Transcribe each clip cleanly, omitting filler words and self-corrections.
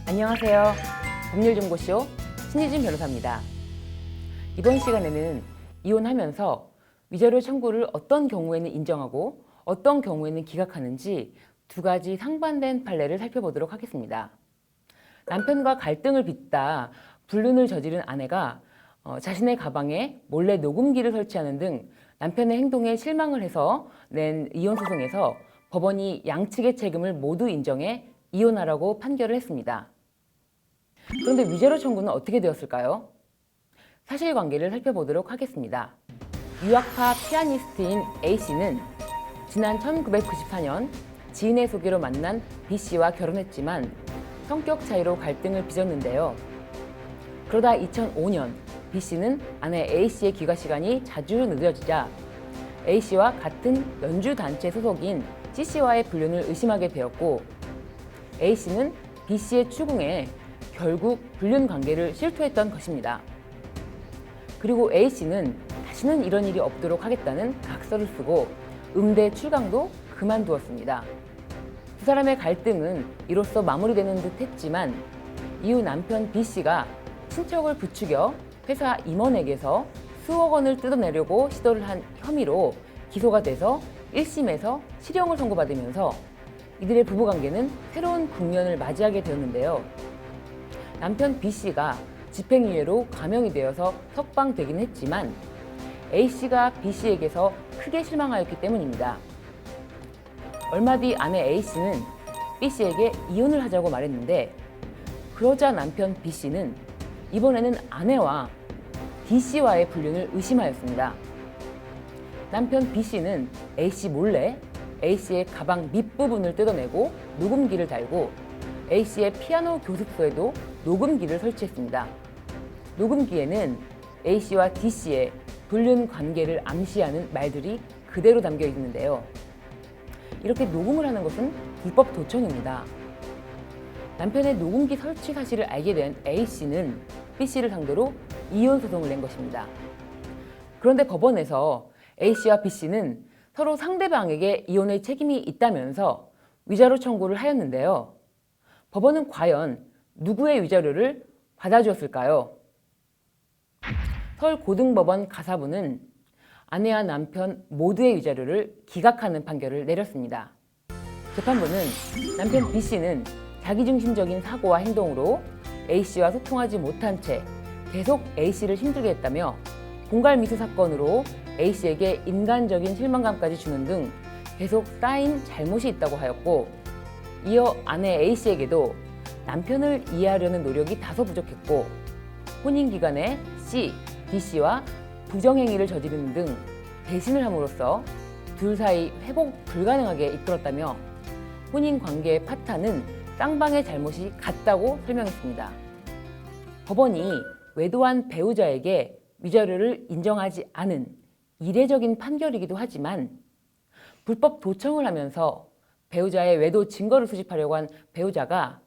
안녕하세요. 법률정보쇼 신희진 변호사입니다. 이번 시간에는 이혼하면서 위자료 청구를 어떤 경우에는 인정하고 어떤 경우에는 기각하는지 두 가지 상반된 판례를 살펴보도록 하겠습니다. 남편과 갈등을 빚다 불륜을 저지른 아내가 자신의 가방에 몰래 녹음기를 설치하는 등 남편의 행동에 실망을 해서 낸 이혼소송에서 법원이 양측의 책임을 모두 인정해 이혼하라고 판결을 했습니다. 그런데 위자료 청구는 어떻게 되었을까요? 사실관계를 살펴보도록 하겠습니다. 유학파 피아니스트인 A씨는 지난 1994년 지인의 소개로 만난 B씨와 결혼했지만 성격 차이로 갈등을 빚었는데요. 그러다 2005년 B씨는 아내 A씨의 귀가 시간이 자주 늦어지자 A씨와 같은 연주단체 소속인 C씨와의 불륜을 의심하게 되었고 A씨는 B씨의 추궁에 결국 불륜 관계를 실토했던 것입니다. 그리고 A씨는 다시는 이런 일이 없도록 하겠다는 각서를 쓰고 음대 출강도 그만두었습니다. 두 사람의 갈등은 이로써 마무리되는 듯 했지만 이후 남편 B씨가 친척을 부추겨 회사 임원에게서 수억 원을 뜯어내려고 시도를 한 혐의로 기소가 돼서 1심에서 실형을 선고받으면서 이들의 부부관계는 새로운 국면을 맞이하게 되었는데요. 남편 B씨가 집행유예로 감형이 되어서 석방되긴 했지만 A씨가 B씨에게서 크게 실망하였기 때문입니다. 얼마 뒤 아내 A씨는 B씨에게 이혼을 하자고 말했는데 그러자 남편 B씨는 이번에는 아내와 D씨와의 불륜을 의심하였습니다. 남편 B씨는 A씨 몰래 A씨의 가방 밑부분을 뜯어내고 녹음기를 달고 A씨의 피아노 교습소에도 녹음기를 설치했습니다. 녹음기에는 A씨와 D씨의 불륜 관계를 암시하는 말들이 그대로 담겨 있는데요. 이렇게 녹음을 하는 것은 불법 도청입니다. 남편의 녹음기 설치 사실을 알게 된 A씨는 B씨를 상대로 이혼 소송을 낸 것입니다. 그런데 법원에서 A씨와 B씨는 서로 상대방에게 이혼의 책임이 있다면서 위자료 청구를 하였는데요. 법원은 과연 누구의 위자료를 받아주었을까요? 서울고등법원 가사부는 아내와 남편 모두의 위자료를 기각하는 판결을 내렸습니다. 재판부는 남편 B씨는 자기중심적인 사고와 행동으로 A씨와 소통하지 못한 채 계속 A씨를 힘들게 했다며 공갈미수 사건으로 A씨에게 인간적인 실망감까지 주는 등 계속 쌓인 잘못이 있다고 하였고 이어 아내 A씨에게도 남편을 이해하려는 노력이 다소 부족했고 혼인 기간에 C, D씨와 부정행위를 저지르는 등 배신을 함으로써 둘 사이 회복 불가능하게 이끌었다며 혼인 관계의 파탄은 쌍방의 잘못이 같다고 설명했습니다. 법원이 외도한 배우자에게 위자료를 인정하지 않은 이례적인 판결이기도 하지만 불법 도청을 하면서 배우자의 외도 증거를 수집하려고 한 배우자가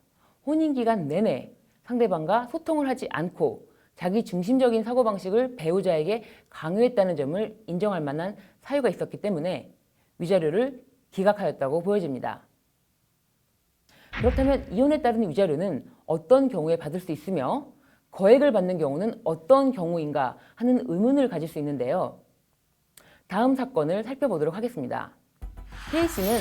혼인기간 내내 상대방과 소통을 하지 않고 자기 중심적인 사고방식을 배우자에게 강요했다는 점을 인정할 만한 사유가 있었기 때문에 위자료를 기각하였다고 보여집니다. 그렇다면 이혼에 따른 위자료는 어떤 경우에 받을 수 있으며 거액을 받는 경우는 어떤 경우인가 하는 의문을 가질 수 있는데요. 다음 사건을 살펴보도록 하겠습니다. K씨는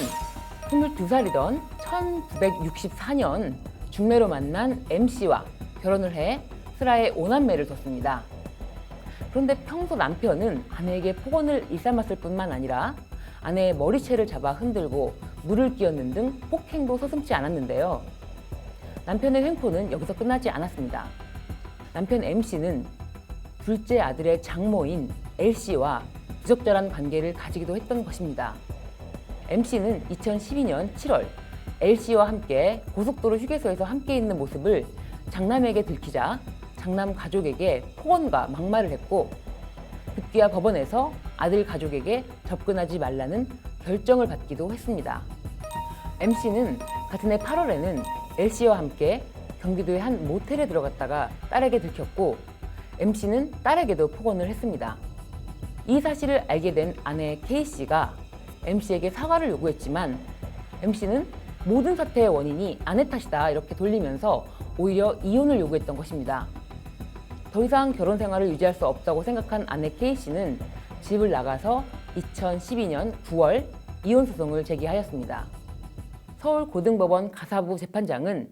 22살이던 1964년 중매로 만난 M씨와 결혼을 해 슬하에 5남매를 뒀습니다. 그런데 평소 남편은 아내에게 폭언을 일삼았을 뿐만 아니라 아내의 머리채를 잡아 흔들고 물을 끼얹는 등 폭행도 서슴지 않았는데요. 남편의 횡포는 여기서 끝나지 않았습니다. 남편 M씨는 둘째 아들의 장모인 L씨와 부적절한 관계를 가지기도 했던 것입니다. M씨는 2012년 7월 L씨와 함께 고속도로 휴게소에서 함께 있는 모습을 장남에게 들키자 장남 가족에게 폭언과 막말을 했고 급기야 법원에서 아들 가족에게 접근하지 말라는 결정을 받기도 했습니다. M씨는 같은 해 8월에는 L씨와 함께 경기도의 한 모텔에 들어갔다가 딸에게 들켰고 M씨는 딸에게도 폭언을 했습니다. 이 사실을 알게 된 아내 K씨가 M씨에게 사과를 요구했지만 M씨는 모든 사태의 원인이 아내 탓이다 이렇게 돌리면서 오히려 이혼을 요구했던 것입니다. 더 이상 결혼 생활을 유지할 수 없다고 생각한 아내 K씨는 집을 나가서 2012년 9월 이혼 소송을 제기하였습니다. 서울고등법원 가사부 재판장은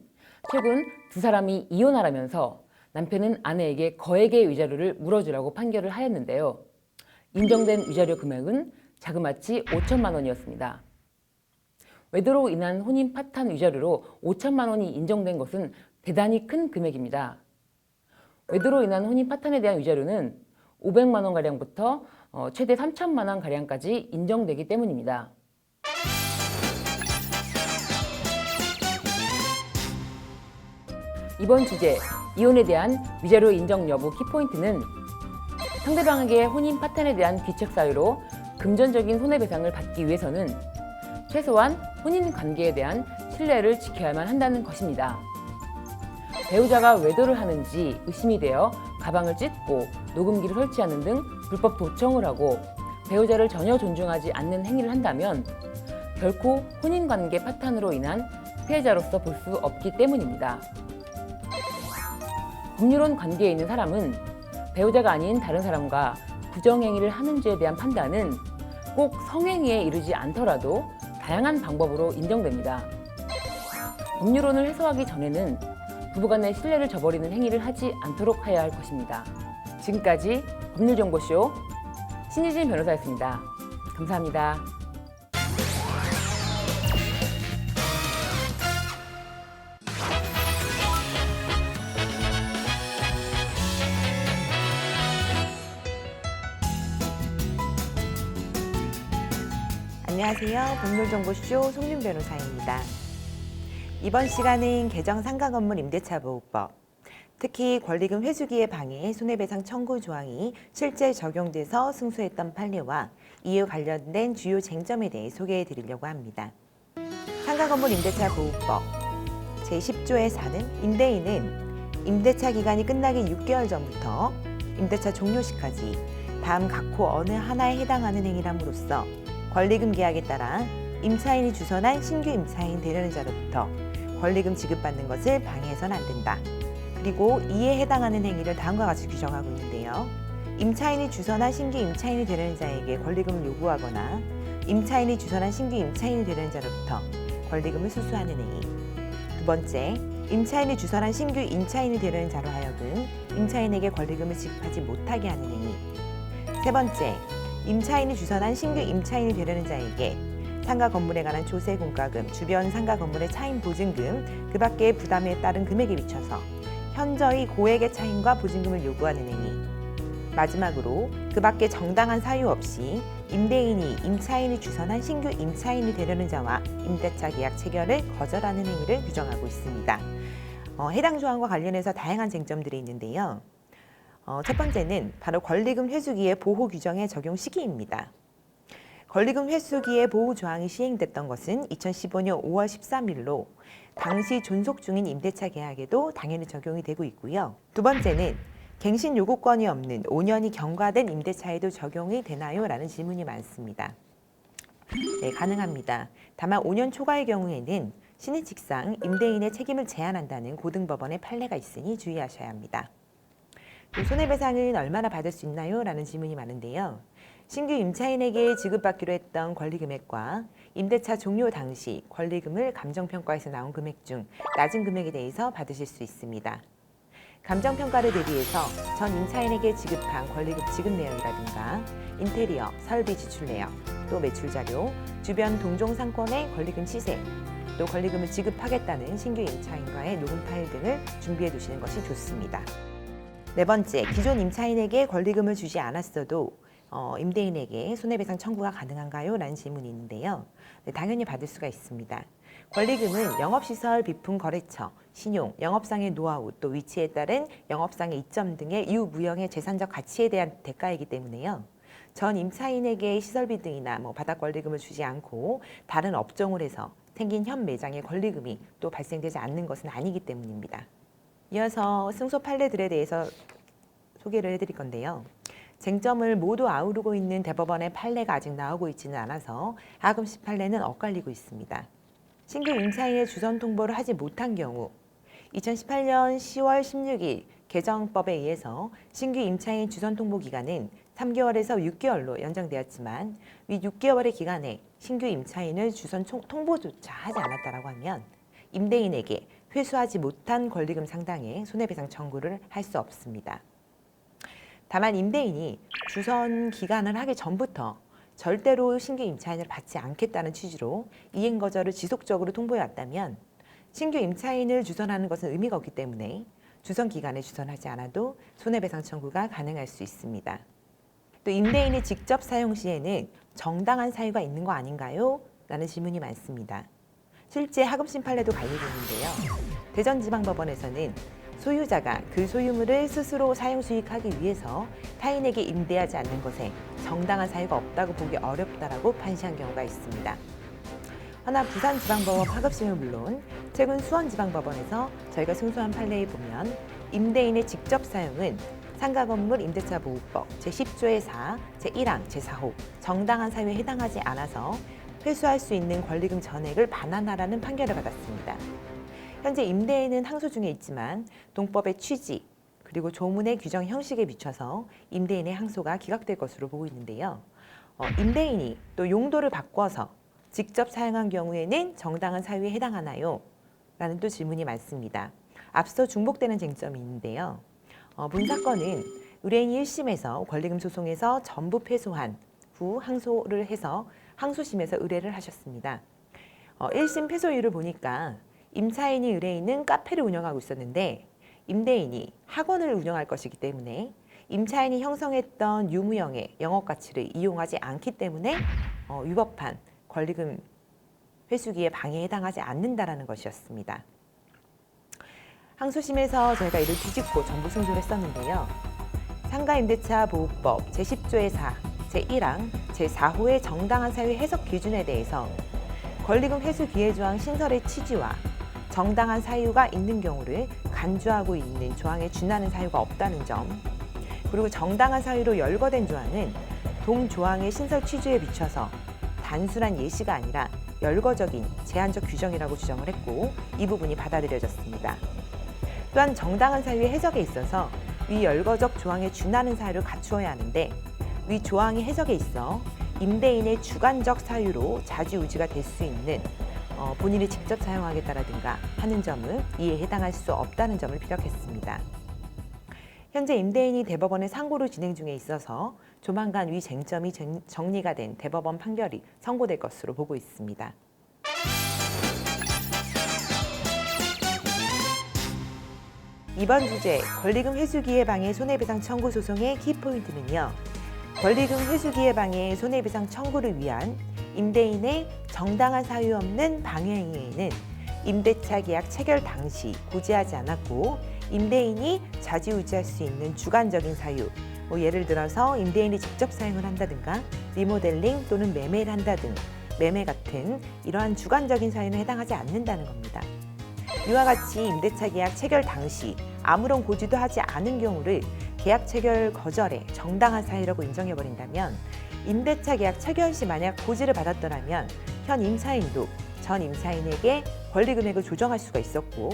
최근 두 사람이 이혼하라면서 남편은 아내에게 거액의 위자료를 물어주라고 판결을 하였는데요. 인정된 위자료 금액은 자그마치 5천만 원이었습니다. 외도로 인한 혼인 파탄 위자료로 5천만 원이 인정된 것은 대단히 큰 금액입니다. 외도로 인한 혼인 파탄에 대한 위자료는 500만 원가량부터 최대 3천만 원가량까지 인정되기 때문입니다. 이번 주제, 이혼에 대한 위자료 인정 여부 키포인트는 상대방에게 혼인 파탄에 대한 귀책 사유로 금전적인 손해배상을 받기 위해서는 최소한 혼인 관계에 대한 신뢰를 지켜야만 한다는 것입니다. 배우자가 외도를 하는지 의심이 되어 가방을 찢고 녹음기를 설치하는 등 불법 도청을 하고 배우자를 전혀 존중하지 않는 행위를 한다면 결코 혼인관계 파탄으로 인한 피해자로서 볼 수 없기 때문입니다. 법률혼 관계에 있는 사람은 배우자가 아닌 다른 사람과 부정행위를 하는지에 대한 판단은 꼭 성행위에 이르지 않더라도 다양한 방법으로 인정됩니다. 법률혼을 해소하기 전에는 부부간의 신뢰를 저버리는 행위를 하지 않도록 해야 할 것입니다. 지금까지 법률정보쇼 신유진 변호사였습니다. 감사합니다. 안녕하세요. 법률정보쇼 송윤 변호사입니다. 이번 시간은 개정 상가건물 임대차 보호법, 특히 권리금 회수기의 방해 손해배상 청구 조항이 실제 적용돼서 승소했던 판례와 이에 관련된 주요 쟁점에 대해 소개해 드리려고 합니다. 상가건물 임대차 보호법 제10조에 사는 임대인은 임대차 기간이 끝나기 6개월 전부터 임대차 종료 시까지 다음 각호 어느 하나에 해당하는 행위람으로써 권리금 계약에 따라 임차인이 주선한 신규 임차인 되려는 자로부터 권리금 지급받는 것을 방해해서는 안 된다. 그리고 이에 해당하는 행위를 다음과 같이 규정하고 있는데요. 임차인이 주선한 신규 임차인이 되려는 자에게 권리금을 요구하거나 임차인이 주선한 신규 임차인이 되려는 자로부터 권리금을 수수하는 행위. 두 번째, 임차인이 주선한 신규 임차인이 되려는 자로 하여금 임차인에게 권리금을 지급하지 못하게 하는 행위. 세 번째, 임차인이 주선한 신규 임차인이 되려는 자에게 상가 건물에 관한 조세 공과금, 주변 상가 건물의 차임 보증금, 그 밖의 부담에 따른 금액에 비춰서 현저히 고액의 차임과 보증금을 요구하는 행위. 마지막으로 그 밖에 정당한 사유 없이 임대인이 임차인이 주선한 신규 임차인이 되려는 자와 임대차 계약 체결을 거절하는 행위를 규정하고 있습니다. 해당 조항과 관련해서 다양한 쟁점들이 있는데요. 첫 번째는 바로 권리금 회수기의 보호 규정의 적용 시기입니다. 권리금 회수기의 보호 조항이 시행됐던 것은 2015년 5월 13일로 당시 존속 중인 임대차 계약에도 당연히 적용이 되고 있고요. 두 번째는 갱신 요구권이 없는 5년이 경과된 임대차에도 적용이 되나요? 라는 질문이 많습니다. 네, 가능합니다. 다만 5년 초과의 경우에는 신의칙상 임대인의 책임을 제한한다는 고등법원의 판례가 있으니 주의하셔야 합니다. 손해배상은 얼마나 받을 수 있나요? 라는 질문이 많은데요. 신규 임차인에게 지급받기로 했던 권리금액과 임대차 종료 당시 권리금을 감정평가에서 나온 금액 중 낮은 금액에 대해서 받으실 수 있습니다. 감정평가를 대비해서 전 임차인에게 지급한 권리금 지급 내역이라든가 인테리어, 설비 지출 내역, 또 매출자료, 주변 동종상권의 권리금 시세, 또 권리금을 지급하겠다는 신규 임차인과의 녹음 파일 등을 준비해 두시는 것이 좋습니다. 네 번째, 기존 임차인에게 권리금을 주지 않았어도 임대인에게 손해배상 청구가 가능한가요? 라는 질문이 있는데요. 네, 당연히 받을 수가 있습니다. 권리금은 영업시설, 비품, 거래처, 신용, 영업상의 노하우, 또 위치에 따른 영업상의 이점 등의 유무형의 재산적 가치에 대한 대가이기 때문에요. 전 임차인에게 시설비 등이나 바닥 권리금을 주지 않고 다른 업종을 해서 생긴 현 매장의 권리금이 또 발생되지 않는 것은 아니기 때문입니다. 이어서 승소 판례들에 대해서 소개를 해드릴 건데요. 쟁점을 모두 아우르고 있는 대법원의 판례가 아직 나오고 있지는 않아서 하금식 판례는 엇갈리고 있습니다. 신규 임차인의 주선 통보를 하지 못한 경우 2018년 10월 16일 개정법에 의해서 신규 임차인 주선 통보 기간은 3개월에서 6개월로 연장되었지만 위 6개월의 기간에 신규 임차인을 주선 통보조차 하지 않았다고 하면 임대인에게 회수하지 못한 권리금 상당의 손해배상 청구를 할 수 없습니다. 다만 임대인이 주선 기간을 하기 전부터 절대로 신규 임차인을 받지 않겠다는 취지로 이행 거절을 지속적으로 통보해 왔다면 신규 임차인을 주선하는 것은 의미가 없기 때문에 주선 기간에 주선하지 않아도 손해배상 청구가 가능할 수 있습니다. 또 임대인이 직접 사용 시에는 정당한 사유가 있는 거 아닌가요? 라는 질문이 많습니다. 실제 하급심 판례도 관리되는데요. 대전지방법원에서는 소유자가 그 소유물을 스스로 사용 수익하기 위해서 타인에게 임대하지 않는 것에 정당한 사유가 없다고 보기 어렵다라고 판시한 경우가 있습니다. 허나 부산지방법원 하급심은 물론 최근 수원지방법원에서 저희가 승소한 판례에 보면 임대인의 직접 사용은 상가건물 임대차 보호법 제10조의 4, 제1항, 제4호 정당한 사유에 해당하지 않아서 회수할 수 있는 권리금 전액을 반환하라는 판결을 받았습니다. 현재 임대인은 항소 중에 있지만 동법의 취지 그리고 조문의 규정 형식에 비춰서 임대인의 항소가 기각될 것으로 보고 있는데요. 임대인이 또 용도를 바꿔서 직접 사용한 경우에는 정당한 사유에 해당하나요? 라는 또 질문이 많습니다. 앞서 중복되는 쟁점이 있는데요. 본 사건은 의뢰인이 1심에서 권리금 소송에서 전부 패소한 후 항소를 해서 항소심에서 의뢰를 하셨습니다. 1심 패소 이유를 보니까 임차인이 의뢰인은 카페를 운영하고 있었는데 임대인이 학원을 운영할 것이기 때문에 임차인이 형성했던 유무형의 영업 가치를 이용하지 않기 때문에 위법한 권리금 회수기에 방해에 해당하지 않는다라는 것이었습니다. 항소심에서 저희가 이를 뒤집고 전부 승소를 했었는데요. 상가임대차 보호법 제10조의 4, 제1항, 제4호의 정당한 사유 해석 기준에 대해서 권리금 회수 기해 조항 신설의 취지와 정당한 사유가 있는 경우를 간주하고 있는 조항에 준하는 사유가 없다는 점, 그리고 정당한 사유로 열거된 조항은 동 조항의 신설 취지에 비춰서 단순한 예시가 아니라 열거적인 제한적 규정이라고 주장을 했고 이 부분이 받아들여졌습니다. 또한 정당한 사유의 해석에 있어서 위 열거적 조항에 준하는 사유를 갖추어야 하는데 위 조항의 해석에 있어 임대인의 주관적 사유로 좌지우지가 될 수 있는 본인이 직접 사용하겠다라든가 하는 점을 이에 해당할 수 없다는 점을 피력했습니다. 현재 임대인이 대법원에 상고를 진행 중에 있어서 조만간 위 쟁점이 정리가 된 대법원 판결이 선고될 것으로 보고 있습니다. 이번 주제 권리금 회수기해 방해 손해배상 청구 소송의 키포인트는요. 권리금 회수기해 방해 손해배상 청구를 위한 임대인의 정당한 사유 없는 방해 행위에는 임대차 계약 체결 당시 고지하지 않았고 임대인이 좌지우지할 수 있는 주관적인 사유, 예를 들어서 임대인이 직접 사용을 한다든가 리모델링 또는 매매를 한다 등 매매 같은 이러한 주관적인 사유는 해당하지 않는다는 겁니다. 이와 같이 임대차 계약 체결 당시 아무런 고지도 하지 않은 경우를 계약 체결 거절의 정당한 사유라고 인정해버린다면 임대차 계약 체결 시 만약 고지를 받았더라면 현 임차인도 전 임차인에게 권리 금액을 조정할 수가 있었고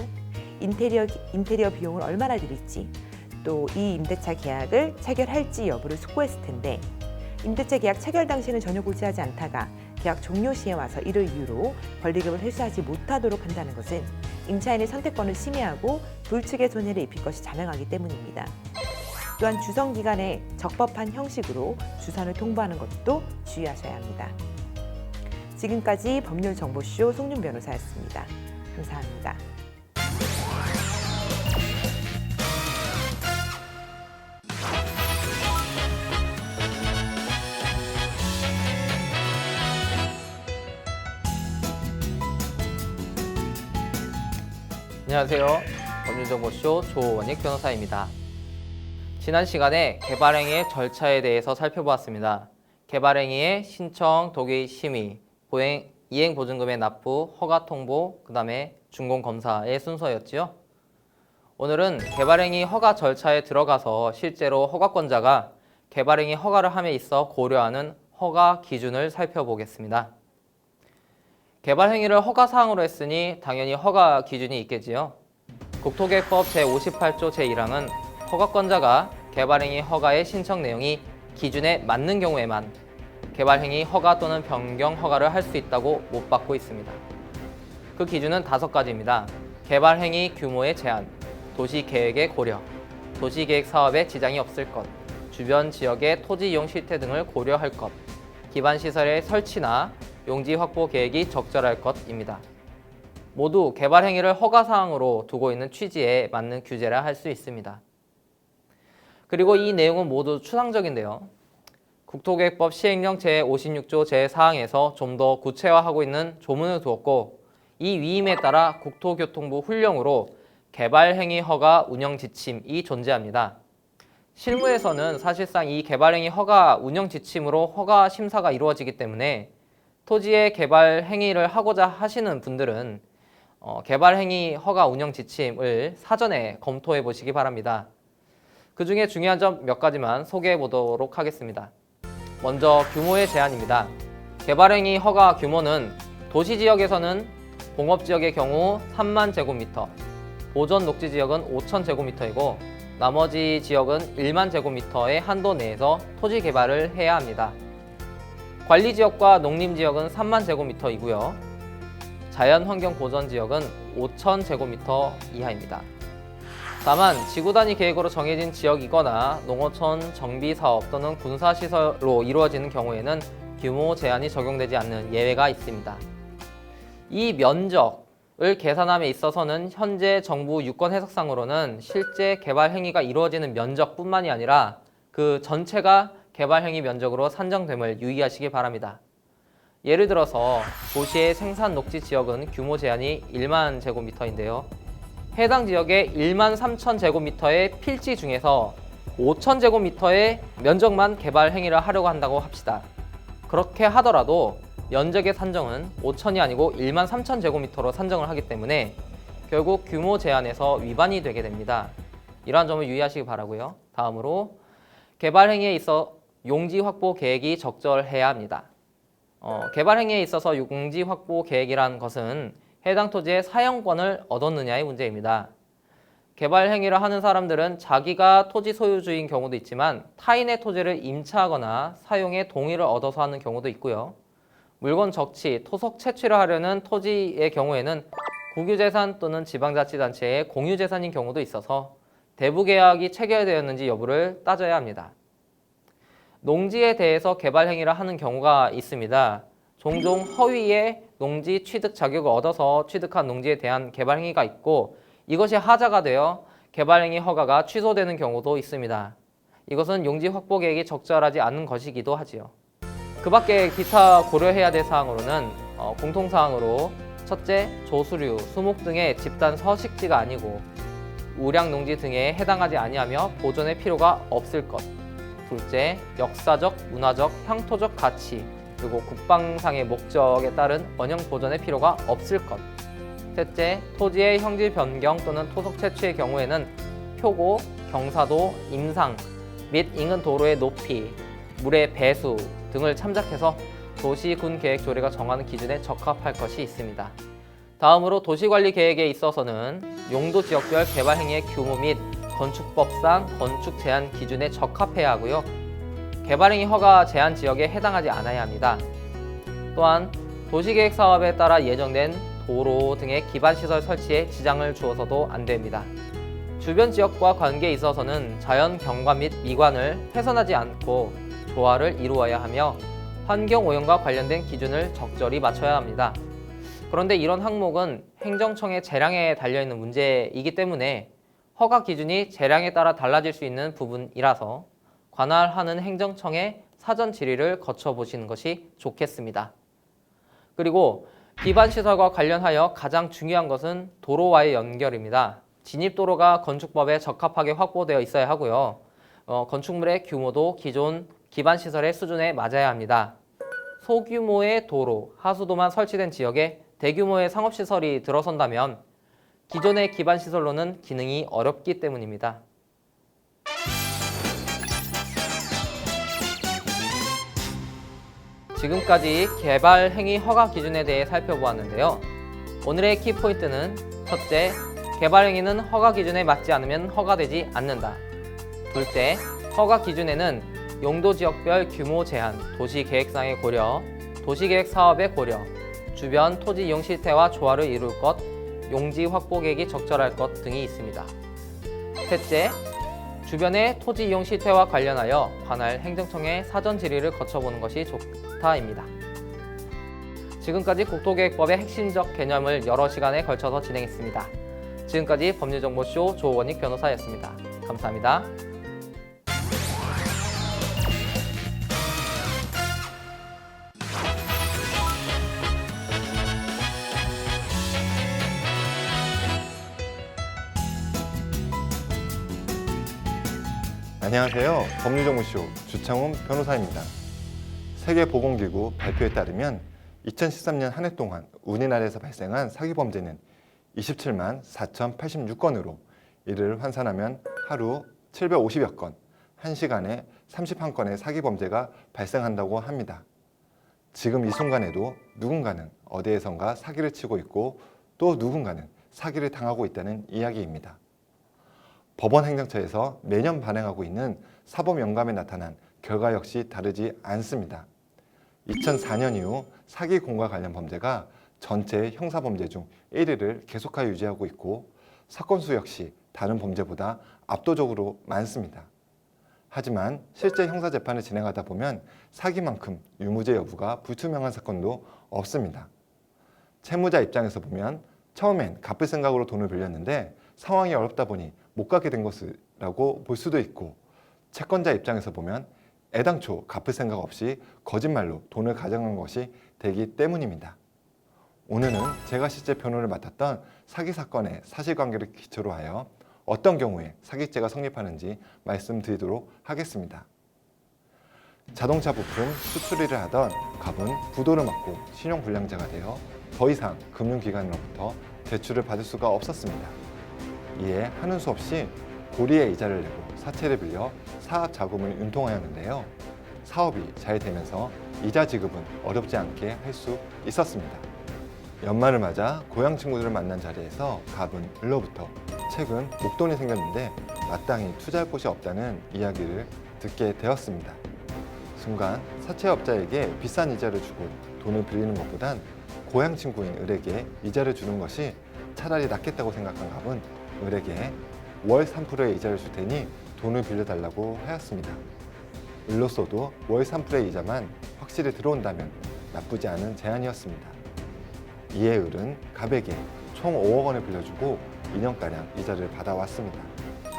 인테리어 비용을 얼마나 들일지 또 이 임대차 계약을 체결할지 여부를 숙고했을 텐데 임대차 계약 체결 당시에는 전혀 고지하지 않다가 계약 종료 시에 와서 이를 이유로 권리금을 회수하지 못하도록 한다는 것은 임차인의 선택권을 침해하고 불측의 손해를 입힐 것이 자명하기 때문입니다. 또한 주선 기간에 적법한 형식으로 주선을 통보하는 것도 주의하셔야 합니다. 지금까지 법률정보쇼 송윤 변호사였습니다. 감사합니다. 안녕하세요. 법률정보쇼 조원익 변호사입니다. 지난 시간에 개발행위의 절차에 대해서 살펴보았습니다. 개발행위의 신청, 독의 심의, 이행보증금의 납부, 허가 통보, 그 다음에 준공검사의 순서였지요. 오늘은 개발행위 허가 절차에 들어가서 실제로 허가권자가 개발행위 허가를 함에 있어 고려하는 허가 기준을 살펴보겠습니다. 개발 행위를 허가 사항으로 했으니 당연히 허가 기준이 있겠지요. 국토계획법 제58조 제1항은 허가권자가 개발 행위 허가의 신청 내용이 기준에 맞는 경우에만 개발 행위 허가 또는 변경 허가를 할 수 있다고 못 받고 있습니다. 그 기준은 5가지입니다. 개발 행위 규모의 제한, 도시 계획의 고려, 도시 계획 사업에 지장이 없을 것, 주변 지역의 토지 이용 실태 등을 고려할 것, 기반 시설의 설치나 용지 확보 계획이 적절할 것입니다. 모두 개발 행위를 허가 사항으로 두고 있는 취지에 맞는 규제라 할 수 있습니다. 그리고 이 내용은 모두 추상적인데요. 국토계획법 시행령 제56조 제4항에서 좀 더 구체화하고 있는 조문을 두었고, 이 위임에 따라 국토교통부 훈령으로 개발행위 허가 운영 지침이 존재합니다. 실무에서는 사실상 이 개발행위 허가 운영 지침으로 허가 심사가 이루어지기 때문에 토지의 개발 행위를 하고자 하시는 분들은 개발행위 허가 운영 지침을 사전에 검토해 보시기 바랍니다. 그 중에 중요한 점 몇 가지만 소개해 보도록 하겠습니다. 먼저 규모의 제한입니다. 개발행위 허가 규모는 도시지역에서는 공업지역의 경우 3만 제곱미터, 보전 녹지지역은 5천 제곱미터이고 나머지 지역은 1만 제곱미터의 한도 내에서 토지 개발을 해야 합니다. 관리지역과 농림지역은 3만 제곱미터이고요. 자연환경보전지역은 5천 제곱미터 이하입니다. 다만 지구단위 계획으로 정해진 지역이거나 농어촌 정비사업 또는 군사시설로 이루어지는 경우에는 규모 제한이 적용되지 않는 예외가 있습니다. 이 면적을 계산함에 있어서는 현재 정부 유권 해석상으로는 실제 개발 행위가 이루어지는 면적뿐만이 아니라 그 전체가 개발 행위 면적으로 산정됨을 유의하시기 바랍니다. 예를 들어서 도시의 생산 녹지 지역은 규모 제한이 1만 제곱미터인데요. 해당 지역의 1만 3천 제곱미터의 필지 중에서 5천 제곱미터의 면적만 개발 행위를 하려고 한다고 합시다. 그렇게 하더라도 면적의 산정은 5천이 아니고 1만 3천 제곱미터로 산정을 하기 때문에 결국 규모 제한에서 위반이 되게 됩니다. 이러한 점을 유의하시기 바라고요. 다음으로 개발 행위에 있어 용지 확보 계획이 적절해야 합니다. 개발 행위에 있어서 용지 확보 계획이란 것은 해당 토지의 사용권을 얻었느냐의 문제입니다. 개발 행위를 하는 사람들은 자기가 토지 소유주인 경우도 있지만 타인의 토지를 임차하거나 사용에 동의를 얻어서 하는 경우도 있고요. 물건 적치, 토속 채취를 하려는 토지의 경우에는 국유재산 또는 지방자치단체의 공유재산인 경우도 있어서 대부계약이 체결되었는지 여부를 따져야 합니다. 농지에 대해서 개발 행위를 하는 경우가 있습니다. 종종 허위의 농지 취득 자격을 얻어서 취득한 농지에 대한 개발 행위가 있고 이것이 하자가 되어 개발 행위 허가가 취소되는 경우도 있습니다. 이것은 용지 확보 계획이 적절하지 않은 것이기도 하지요. 그 밖에 기타 고려해야 될 사항으로는 공통사항으로 첫째, 조수류, 수목 등의 집단 서식지가 아니고 우량 농지 등에 해당하지 아니하며 보존의 필요가 없을 것. 둘째, 역사적, 문화적, 향토적 가치 그리고 국방상의 목적에 따른 원형 보존의 필요가 없을 것. 셋째, 토지의 형질 변경 또는 토속 채취의 경우에는 표고, 경사도, 임상 및 인근 도로의 높이, 물의 배수 등을 참작해서 도시군 계획 조례가 정하는 기준에 적합할 것이 있습니다. 다음으로 도시관리 계획에 있어서는 용도 지역별 개발 행위의 규모 및 건축법상 건축 제한 기준에 적합해야 하고요. 개발 행위 허가 제한 지역에 해당하지 않아야 합니다. 또한 도시계획 사업에 따라 예정된 도로 등의 기반시설 설치에 지장을 주어서도 안 됩니다. 주변 지역과 관계에 있어서는 자연 경관 및 미관을 훼손하지 않고 조화를 이루어야 하며 환경오염과 관련된 기준을 적절히 맞춰야 합니다. 그런데 이런 항목은 행정청의 재량에 달려있는 문제이기 때문에 허가 기준이 재량에 따라 달라질 수 있는 부분이라서 관할하는 행정청의 사전 질의를 거쳐보시는 것이 좋겠습니다. 그리고 기반시설과 관련하여 가장 중요한 것은 도로와의 연결입니다. 진입도로가 건축법에 적합하게 확보되어 있어야 하고요. 건축물의 규모도 기존 기반시설의 수준에 맞아야 합니다. 소규모의 도로, 하수도만 설치된 지역에 대규모의 상업시설이 들어선다면 기존의 기반시설로는 기능이 어렵기 때문입니다. 지금까지 개발 행위 허가 기준에 대해 살펴보았는데요. 오늘의 키포인트는 첫째, 개발 행위는 허가 기준에 맞지 않으면 허가되지 않는다. 둘째, 허가 기준에는 용도 지역별 규모 제한, 도시 계획상의 고려, 도시계획 사업의 고려, 주변 토지 이용 실태와 조화를 이룰 것, 용지 확보 계획이 적절할 것 등이 있습니다. 셋째, 주변의 토지 이용 실태와 관련하여 관할 행정청의 사전 질의를 거쳐보는 것이 좋다입니다. 지금까지 국토계획법의 핵심적 개념을 여러 시간에 걸쳐서 진행했습니다. 지금까지 법률정보쇼 조원익 변호사였습니다. 감사합니다. 안녕하세요. 법률정보쇼 주창훈 변호사입니다. 세계보건기구 발표에 따르면 2013년 한 해 동안 우리나라에서 발생한 사기범죄는 27만 4,086건으로 이를 환산하면 하루 750여 건, 1시간에 31건의 사기범죄가 발생한다고 합니다. 지금 이 순간에도 누군가는 어디에선가 사기를 치고 있고 또 누군가는 사기를 당하고 있다는 이야기입니다. 법원 행정처에서 매년 발행하고 있는 사법연감에 나타난 결과 역시 다르지 않습니다. 2004년 이후 사기 공과 관련 범죄가 전체 형사범죄 중 1위를 계속하여 유지하고 있고 사건 수 역시 다른 범죄보다 압도적으로 많습니다. 하지만 실제 형사재판을 진행하다 보면 사기만큼 유무죄 여부가 불투명한 사건도 없습니다. 채무자 입장에서 보면 처음엔 갚을 생각으로 돈을 빌렸는데 상황이 어렵다 보니 못 갚게 된 것이라고 볼 수도 있고, 채권자 입장에서 보면 애당초 갚을 생각 없이 거짓말로 돈을 가져간 것이 되기 때문입니다. 오늘은 제가 실제 변호를 맡았던 사기 사건의 사실관계를 기초로 하여 어떤 경우에 사기죄가 성립하는지 말씀드리도록 하겠습니다. 자동차 부품 수출 일을 하던 갑은 부도를 맞고 신용불량자가 되어 더 이상 금융기관으로부터 대출을 받을 수가 없었습니다. 이에 하는 수 없이 고리의 이자를 내고 사채를 빌려 사업 자금을 융통하였는데요. 사업이 잘 되면서 이자 지급은 어렵지 않게 할 수 있었습니다. 연말을 맞아 고향 친구들을 만난 자리에서 갑은 을로부터 최근 목돈이 생겼는데 마땅히 투자할 곳이 없다는 이야기를 듣게 되었습니다. 순간 사채업자에게 비싼 이자를 주고 돈을 빌리는 것보단 고향 친구인 을에게 이자를 주는 것이 차라리 낫겠다고 생각한 갑은 을에게 월 3%의 이자를 줄 테니 돈을 빌려달라고 하였습니다. 을로서도 월 3%의 이자만 확실히 들어온다면 나쁘지 않은 제안이었습니다. 이에 을은 갑에게 총 5억 원을 빌려주고 2년가량 이자를 받아왔습니다.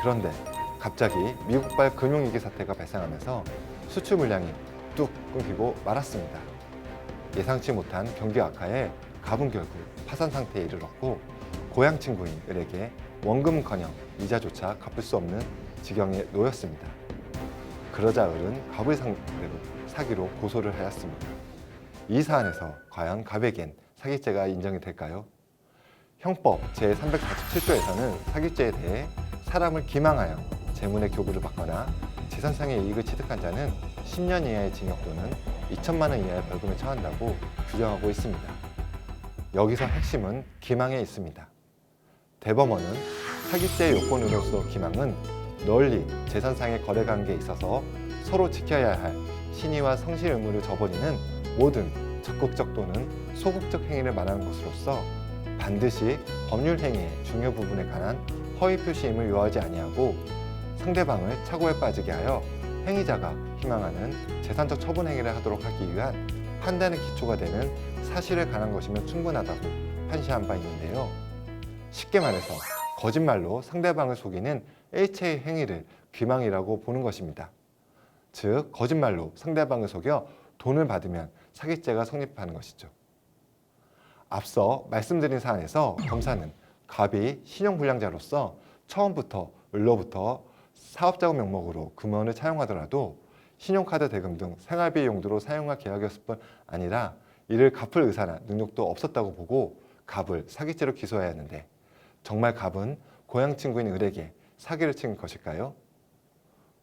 그런데 갑자기 미국발 금융위기 사태가 발생하면서 수출 물량이 뚝 끊기고 말았습니다. 예상치 못한 경기 악화에 갑은 결국 파산 상태에 이르렀고 고향 친구인 을에게 원금커녕 이자조차 갚을 수 없는 지경에 놓였습니다. 그러자 을은 갑을 상대로 사기로 고소를 하였습니다. 이 사안에서 과연 갑에겐 사기죄가 인정이 될까요? 형법 제347조에서는 사기죄에 대해 사람을 기망하여 재물의 교부를 받거나 재산상의 이익을 취득한 자는 10년 이하의 징역 또는 2천만 원 이하의 벌금에 처한다고 규정하고 있습니다. 여기서 핵심은 기망에 있습니다. 대법원은 사기죄의 요건으로서 기망은 널리 재산상의 거래관계에 있어서 서로 지켜야 할 신의와 성실 의무를 저버리는 모든 적극적 또는 소극적 행위를 말하는 것으로서 반드시 법률 행위의 중요 부분에 관한 허위 표시임을 요하지 아니하고 상대방을 착오에 빠지게 하여 행위자가 희망하는 재산적 처분 행위를 하도록 하기 위한 판단의 기초가 되는 사실에 관한 것이면 충분하다고 판시한 바 있는데요. 쉽게 말해서 거짓말로 상대방을 속이는 일체의 행위를 기망이라고 보는 것입니다. 즉, 거짓말로 상대방을 속여 돈을 받으면 사기죄가 성립하는 것이죠. 앞서 말씀드린 사안에서 검사는 갑이 신용불량자로서 처음부터 을로부터 사업자금 명목으로 금원을 차용하더라도 신용카드 대금 등 생활비 용도로 사용할 계약이었을 뿐 아니라 이를 갚을 의사나 능력도 없었다고 보고 갑을 사기죄로 기소해야 하는데, 정말 갑은 고향 친구인 을에게 사기를 친 것일까요?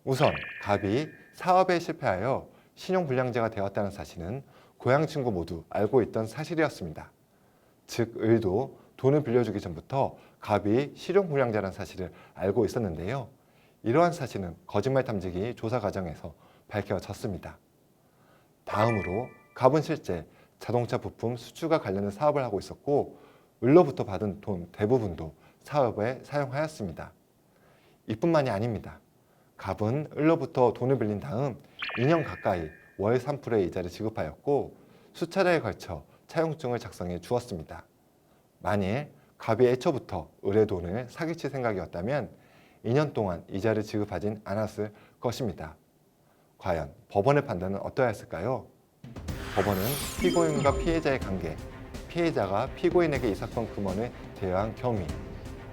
우선 갑이 사업에 실패하여 신용불량자가 되었다는 사실은 고향 친구 모두 알고 있던 사실이었습니다. 즉 을도 돈을 빌려주기 전부터 갑이 실용불량자라는 사실을 알고 있었는데요. 이러한 사실은 거짓말 탐지기 조사 과정에서 밝혀졌습니다. 다음으로 갑은 실제 자동차 부품 수출과 관련된 사업을 하고 있었고 을로부터 받은 돈 대부분도 사업에 사용하였습니다. 이뿐만이 아닙니다. 갑은 을로부터 돈을 빌린 다음 2년 가까이 월 3%의 이자를 지급하였고 수차례에 걸쳐 차용증을 작성해 주었습니다. 만일 갑이 애초부터 을의 돈을 사기칠 생각이었다면 2년 동안 이자를 지급하진 않았을 것입니다. 과연 법원의 판단은 어떠했을까요? 법원은 피고인과 피해자의 관계, 피해자가 피고인에게 이 사건 금원을 대여한 경위,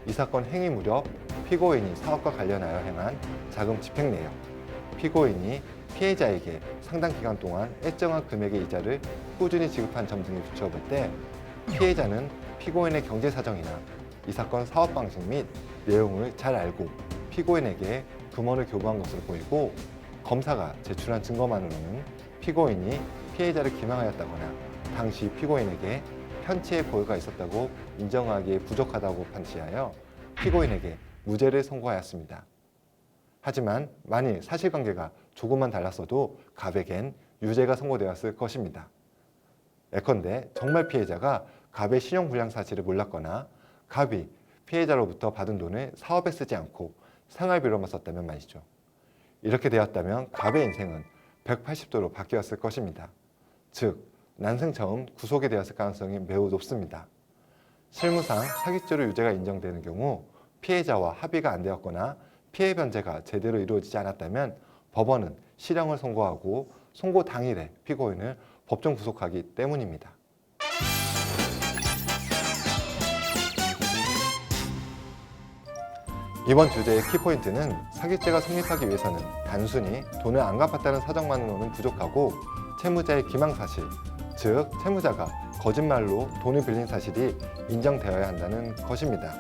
이 사건 행위 무렵 피고인이 사업과 관련하여 행한 자금 집행 내역, 피고인이 피해자에게 상당 기간 동안 일정한 금액의 이자를 꾸준히 지급한 점 등을 비추어 볼 때 피해자는 피고인의 경제 사정이나 이 사건 사업 방식 및 내용을 잘 알고 피고인에게 금원을 교부한 것으로 보이고 검사가 제출한 증거만으로는 피고인이 피해자를 기망하였다거나 당시 피고인에게 편취의 고의가 있었다고 인정하기에 부족하다고 판시하여 피고인에게 무죄를 선고하였습니다. 하지만 만일 사실관계가 조금만 달랐어도 갑에겐 유죄가 선고되었을 것입니다. 예컨대 정말 피해자가 갑의 신용불량 사실을 몰랐거나 갑이 피해자로부터 받은 돈을 사업에 쓰지 않고 생활비로만 썼다면 말이죠. 이렇게 되었다면 갑의 인생은 180도로 바뀌었을 것입니다. 즉, 난생 처음 구속이 되었을 가능성이 매우 높습니다. 실무상 사기죄로 유죄가 인정되는 경우 피해자와 합의가 안 되었거나 피해 변제가 제대로 이루어지지 않았다면 법원은 실형을 선고하고 선고 당일에 피고인을 법정 구속하기 때문입니다. 이번 주제의 키포인트는 사기죄가 성립하기 위해서는 단순히 돈을 안 갚았다는 사정만으로는 부족하고 채무자의 기망사실, 즉 채무자가 거짓말로 돈을 빌린 사실이 인정되어야 한다는 것입니다.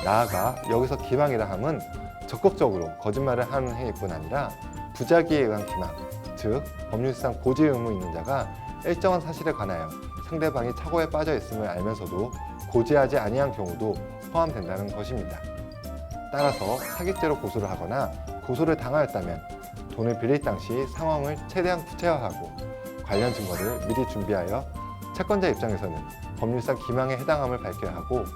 나아가 여기서 기망이라 함은 적극적으로 거짓말을 하는 행위뿐 아니라 부작위에 의한 기망, 즉 법률상 고지 의무 있는 자가 일정한 사실에 관하여 상대방이 착오에 빠져 있음을 알면서도 고지하지 아니한 경우도 포함된다는 것입니다. 따라서 사기죄로 고소를 하거나 고소를 당하였다면 돈을 빌릴 당시 상황을 최대한 구체화하고 관련 증거를 미리 준비하여 채권자 입장에서는 법률상 기망에 해당함을 밝혀야 하고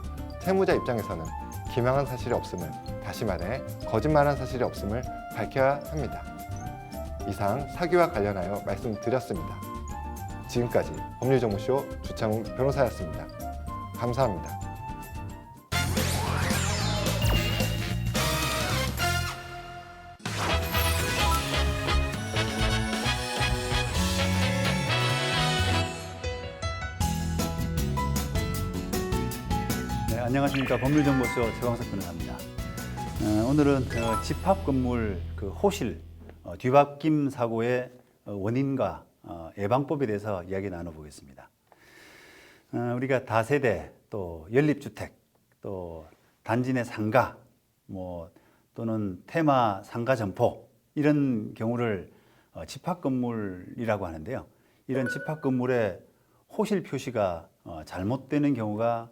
채무자 입장에서는 기망한 사실이 없음을, 다시 말해 거짓말한 사실이 없음을 밝혀야 합니다. 이상 사기와 관련하여 말씀드렸습니다. 지금까지 법률정보쇼 주창훈 변호사였습니다. 감사합니다. 네, 안녕하십니까. 법률정보쇼 최광석 변호사입니다. 오늘은 집합 건물 호실 뒤바뀜 사고의 원인과 예방법에 대해서 이야기 나눠보겠습니다. 우리가 다세대, 또 연립주택, 또 단지 내 상가, 또는 테마 상가 점포 이런 경우를 집합 건물이라고 하는데요. 이런 집합 건물의 호실 표시가 잘못되는 경우가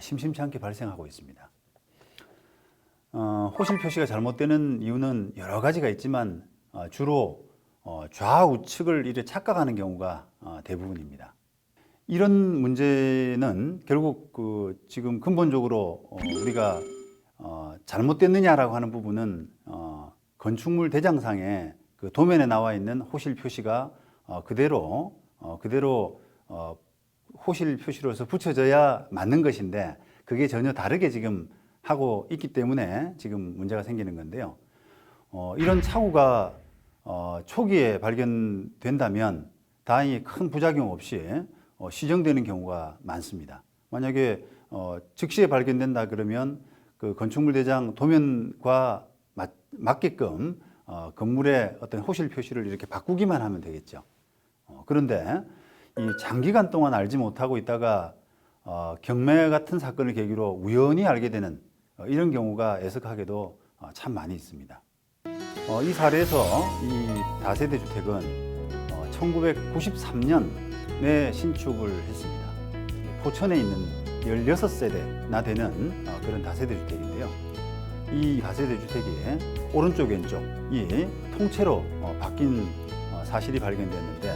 심심치 않게 발생하고 있습니다. 호실 표시가 잘못되는 이유는 여러 가지가 있지만 주로 좌우측을 이렇게 착각하는 경우가 대부분입니다. 이런 문제는 결국 지금 근본적으로 우리가 잘못됐느냐라고 하는 부분은 건축물 대장상에 도면에 나와 있는 호실 표시가 그대로 호실 표시로서 붙여져야 맞는 것인데 그게 전혀 다르게 지금 하고 있기 때문에 지금 문제가 생기는 건데요. 이런 착오가 초기에 발견된다면 다행히 큰 부작용 없이 시정되는 경우가 많습니다. 만약에 즉시에 발견된다 그러면 그 건축물 대장 도면과 맞게끔 건물의 어떤 호실 표시를 이렇게 바꾸기만 하면 되겠죠. 그런데 이 장기간 동안 알지 못하고 있다가 경매 같은 사건을 계기로 우연히 알게 되는 이런 경우가 애석하게도 참 많이 있습니다. 이 사례에서 이 다세대 주택은 1993년에 신축을 했습니다. 포천에 있는 16세대나 되는 그런 다세대 주택인데요. 이 다세대 주택이 오른쪽 왼쪽이 통째로 바뀐 사실이 발견됐는데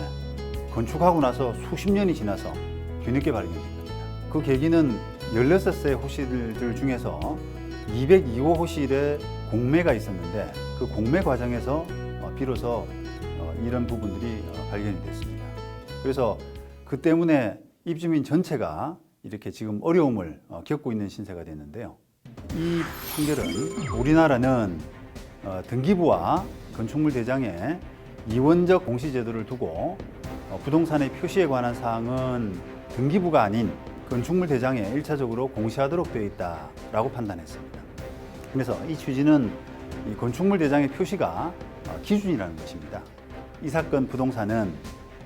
건축하고 나서 수십 년이 지나서 뒤늦게 발견된 겁니다. 그 계기는 16세 호실들 중에서 202호 호실에 공매가 있었는데 그 공매 과정에서 비로소 이런 부분들이 발견이 됐습니다. 그래서 그 때문에 입주민 전체가 이렇게 지금 어려움을 겪고 있는 신세가 됐는데요. 이 판결은 우리나라는 등기부와 건축물 대장에 이원적 공시제도를 두고 부동산의 표시에 관한 사항은 등기부가 아닌 건축물 대장에 1차적으로 공시하도록 되어 있다라고 판단했습니다. 그래서 이 취지는 이 건축물 대장의 표시가 기준이라는 것입니다. 이 사건 부동산은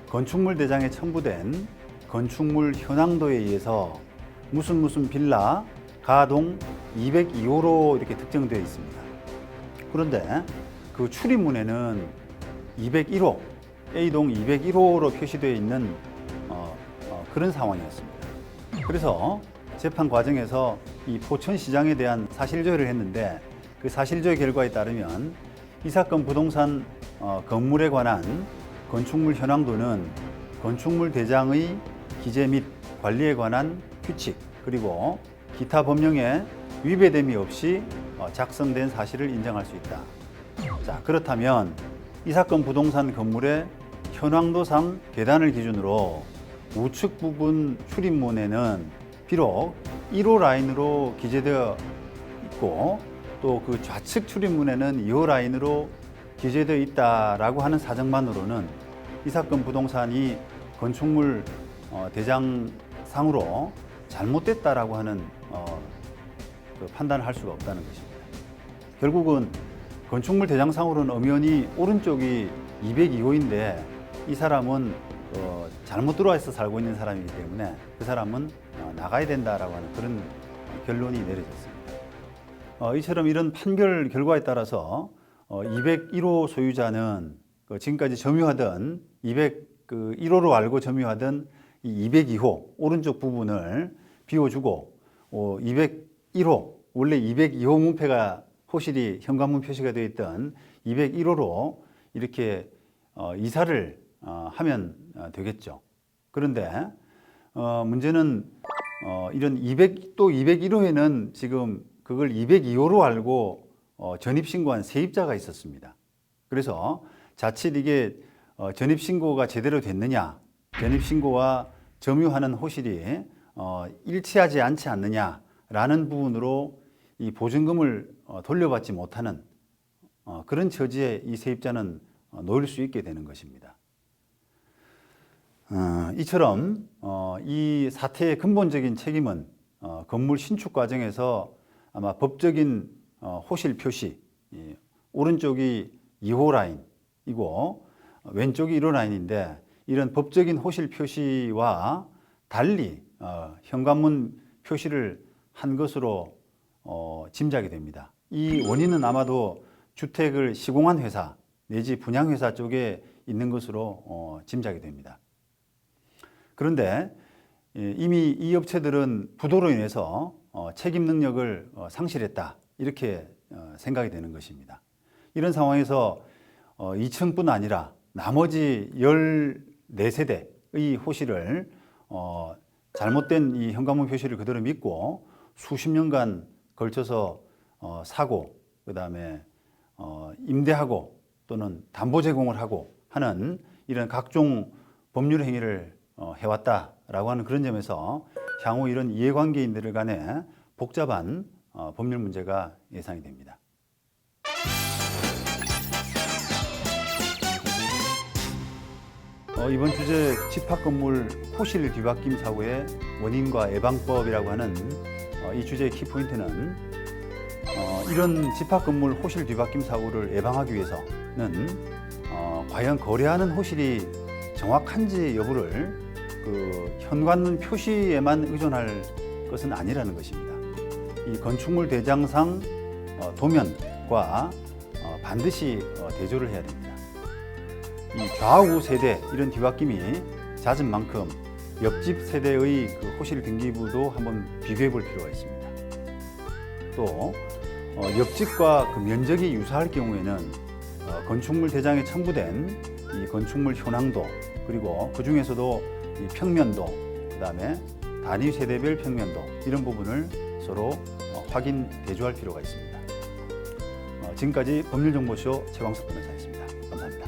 건축물 대장에 첨부된 건축물 현황도에 의해서 무슨 빌라 가동 202호로 이렇게 특정되어 있습니다. 그런데 그 출입문에는 201호, A동 201호로 표시되어 있는 그런 상황이었습니다. 그래서 재판 과정에서 이 포천시장에 대한 사실조회를 했는데 그 사실조회 결과에 따르면 이 사건 부동산 건물에 관한 건축물 현황도는 건축물 대장의 기재 및 관리에 관한 규칙 그리고 기타 법령에 위배됨이 없이 작성된 사실을 인정할 수 있다. 자, 그렇다면 이 사건 부동산 건물의 현황도상 계단을 기준으로 우측 부분 출입문에는 비록 1호 라인으로 기재되어 있고 또 그 좌측 출입문에는 2호 라인으로 기재되어 있다라고 하는 사정만으로는 이 사건 부동산이 건축물 대장상으로 잘못됐다라고 하는 그 판단을 할 수가 없다는 것입니다. 결국은 건축물 대장상으로는 엄연히 오른쪽이 202호인데 이 사람은 잘못 들어와서 살고 있는 사람이기 때문에 그 사람은 나가야 된다라고 하는 그런 결론이 내려졌습니다. 이처럼 이런 판결 결과에 따라서 201호 소유자는 지금까지 점유하던 201호로 알고 점유하던 이 202호 오른쪽 부분을 비워주고 201호 원래 202호 문패가 호실이 현관문 표시가 되어 있던 201호로 이렇게 이사를 하면 되겠죠. 그런데 문제는 이런 201호에는 지금 그걸 202호로 알고 전입신고한 세입자가 있었습니다. 그래서 자칫 이게 전입신고가 제대로 됐느냐, 전입신고와 점유하는 호실이 일치하지 않지 않느냐라는 부분으로 이 보증금을 돌려받지 못하는 그런 처지에 이 세입자는 놓일 수 있게 되는 것입니다. 이처럼 이 사태의 근본적인 책임은 건물 신축 과정에서 아마 법적인 호실 표시, 오른쪽이 2호 라인이고 왼쪽이 1호 라인인데 이런 법적인 호실 표시와 달리 현관문 표시를 한 것으로 짐작이 됩니다. 이 원인은 아마도 주택을 시공한 회사 내지 분양회사 쪽에 있는 것으로 짐작이 됩니다. 그런데 이미 이 업체들은 부도로 인해서 책임 능력을 상실했다 이렇게 생각이 되는 것입니다. 이런 상황에서 2층뿐 아니라 나머지 14세대의 호실을 잘못된 이 현관문 표시를 그대로 믿고 수십 년간 걸쳐서 사고 그다음에 임대하고 또는 담보 제공을 하고 하는 이런 각종 법률 행위를 해왔다라고 하는 그런 점에서 향후 이런 이해관계인들 간에 복잡한 법률 문제가 예상이 됩니다. 이번 주제 집합건물 호실 뒤바뀜 사고의 원인과 예방법이라고 하는 이 주제의 키포인트는 이런 집합건물 호실 뒤바뀜 사고를 예방하기 위해서는 과연 거래하는 호실이 정확한지 여부를 그 현관문 표시에만 의존할 것은 아니라는 것입니다. 이 건축물 대장상 도면과 반드시 대조를 해야 됩니다. 이 좌우 세대 이런 뒤바뀜이 잦은 만큼 옆집 세대의 그 호실 등기부도 한번 비교해 볼 필요가 있습니다. 또 옆집과 그 면적이 유사할 경우에는 건축물 대장에 첨부된 이 건축물 현황도, 그리고 그 중에서도 이 평면도, 그다음에 단위 세대별 평면도, 이런 부분을 서로 확인 대조할 필요가 있습니다. 지금까지 법률정보쇼 최광석 변호사였습니다. 감사합니다.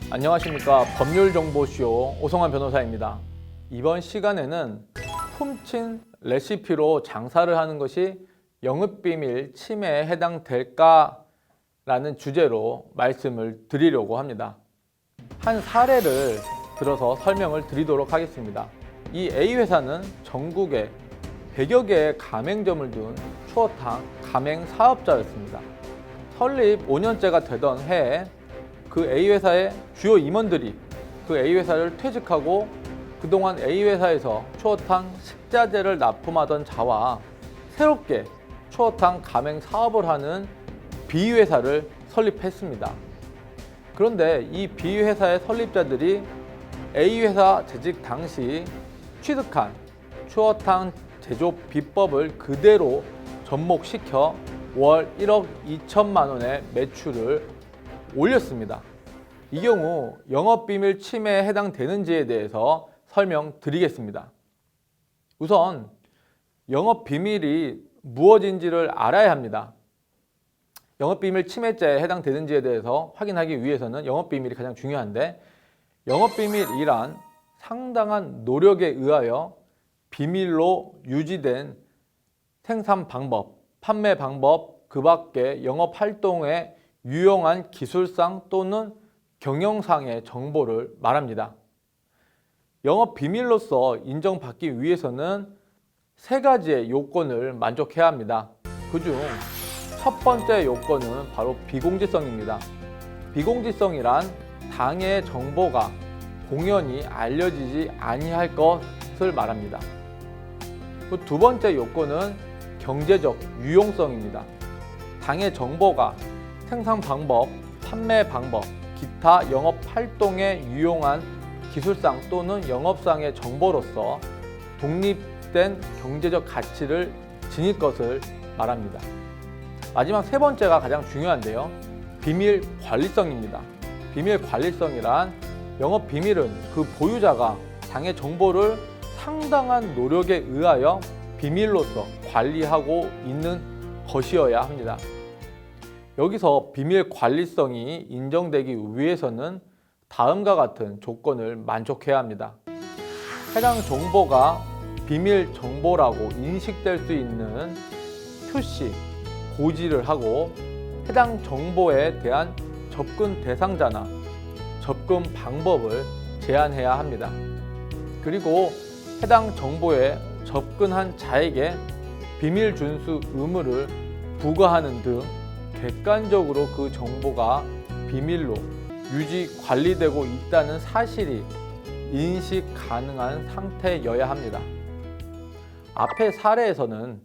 안녕하십니까. 법률정보쇼 오성환 변호사입니다. 이번 시간에는 훔친 레시피로 장사를 하는 것이 영업비밀 침해에 해당될까라는 주제로 말씀을 드리려고 합니다. 한 사례를 들어서 설명을 드리도록 하겠습니다. 이 A회사는 전국에 100여 개의 가맹점을 둔 추어탕 가맹 사업자였습니다. 설립 5년째가 되던 해에 그 A회사의 주요 임원들이 그 A회사를 퇴직하고 그동안 A회사에서 추어탕 식자재를 납품하던 자와 새롭게 추어탕 가맹 사업을 하는 B회사를 설립했습니다. 그런데 이 B회사의 설립자들이 A회사 재직 당시 취득한 추어탕 제조 비법을 그대로 접목시켜 월 1억 2천만 원의 매출을 올렸습니다. 이 경우 영업비밀 침해에 해당되는지에 대해서 설명드리겠습니다. 우선 영업비밀이 무엇인지를 알아야 합니다. 영업비밀 침해죄에 해당되는지에 대해서 확인하기 위해서는 영업비밀이 가장 중요한데, 영업비밀이란 상당한 노력에 의하여 비밀로 유지된 생산 방법, 판매 방법, 그 밖에 영업활동에 유용한 기술상 또는 경영상의 정보를 말합니다. 영업 비밀로서 인정받기 위해서는 세 가지의 요건을 만족해야 합니다. 그중 첫 번째 요건은 바로 비공지성입니다. 비공지성이란 당해의 정보가 공연히 알려지지 아니할 것을 말합니다. 두 번째 요건은 경제적 유용성입니다. 당해 정보가 생산 방법, 판매 방법, 기타 영업 활동에 유용한 기술상 또는 영업상의 정보로서 독립된 경제적 가치를 지닐 것을 말합니다. 마지막 세 번째가 가장 중요한데요. 비밀 관리성입니다. 비밀 관리성이란 영업 비밀은 그 보유자가 당해 정보를 상당한 노력에 의하여 비밀로서 관리하고 있는 것이어야 합니다. 여기서 비밀 관리성이 인정되기 위해서는 다음과 같은 조건을 만족해야 합니다. 해당 정보가 비밀 정보라고 인식될 수 있는 표시, 고지를 하고 해당 정보에 대한 접근 대상자나 접근 방법을 제한해야 합니다. 그리고 해당 정보에 접근한 자에게 비밀 준수 의무를 부과하는 등 객관적으로 그 정보가 비밀로 유지 관리되고 있다는 사실이 인식 가능한 상태여야 합니다. 앞의 사례에서는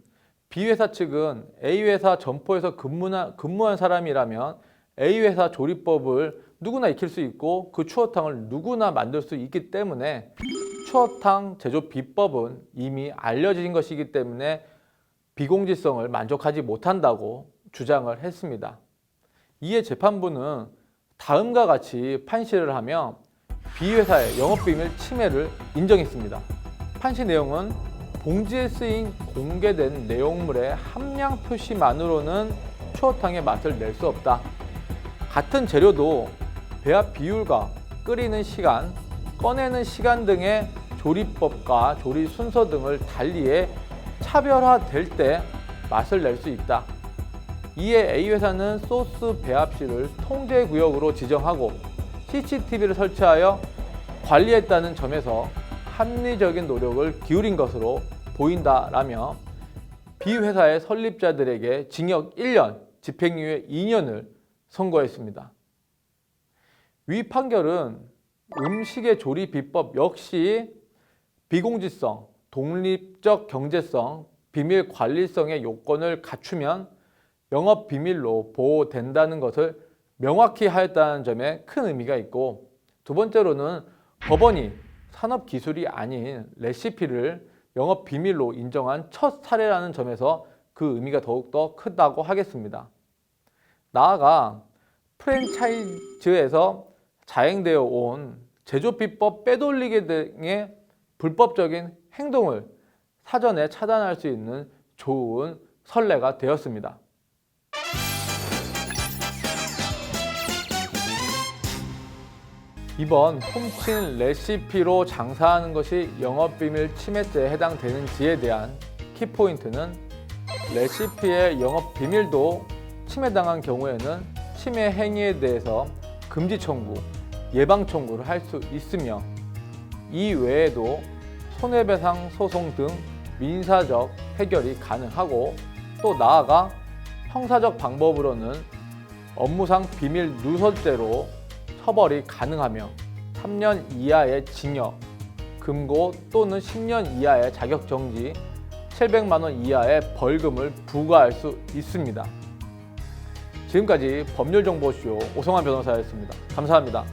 B회사 측은 A회사 점포에서 근무한 사람이라면 A회사 조리법을 누구나 익힐 수 있고 그 추어탕을 누구나 만들 수 있기 때문에 추어탕 제조 비법은 이미 알려진 것이기 때문에 비공지성을 만족하지 못한다고 주장을 했습니다. 이에 재판부는 다음과 같이 판시를 하며 B회사의 영업비밀 침해를 인정했습니다. 판시 내용은 봉지에 쓰인 공개된 내용물의 함량 표시만으로는 추어탕의 맛을 낼 수 없다. 같은 재료도 배합 비율과 끓이는 시간, 꺼내는 시간 등의 조리법과 조리 순서 등을 달리해 차별화될 때 맛을 낼 수 있다. 이에 A회사는 소스 배합실을 통제구역으로 지정하고 CCTV를 설치하여 관리했다는 점에서 합리적인 노력을 기울인 것으로 보인다라며 B회사의 설립자들에게 징역 1년, 집행유예 2년을 선고했습니다. 위 판결은 음식의 조리 비법 역시 비공지성, 독립적 경제성, 비밀 관리성의 요건을 갖추면 영업 비밀로 보호된다는 것을 명확히 하였다는 점에 큰 의미가 있고, 두 번째로는 법원이 산업 기술이 아닌 레시피를 영업 비밀로 인정한 첫 사례라는 점에서 그 의미가 더욱더 크다고 하겠습니다. 나아가 프랜차이즈에서 자행되어 온 제조비법 빼돌리기 등의 불법적인 행동을 사전에 차단할 수 있는 좋은 선례가 되었습니다. 이번 훔친 레시피로 장사하는 것이 영업비밀 침해죄에 해당되는지에 대한 키포인트는 레시피의 영업비밀도 침해당한 경우에는 침해 행위에 대해서 금지 청구, 예방 청구를 할 수 있으며, 이 외에도 손해배상 소송 등 민사적 해결이 가능하고, 또 나아가 형사적 방법으로는 업무상 비밀 누설죄로 처벌이 가능하며 3년 이하의 징역, 금고 또는 10년 이하의 자격정지, 700만 원 이하의 벌금을 부과할 수 있습니다. 지금까지 법률정보쇼 오성환 변호사였습니다. 감사합니다.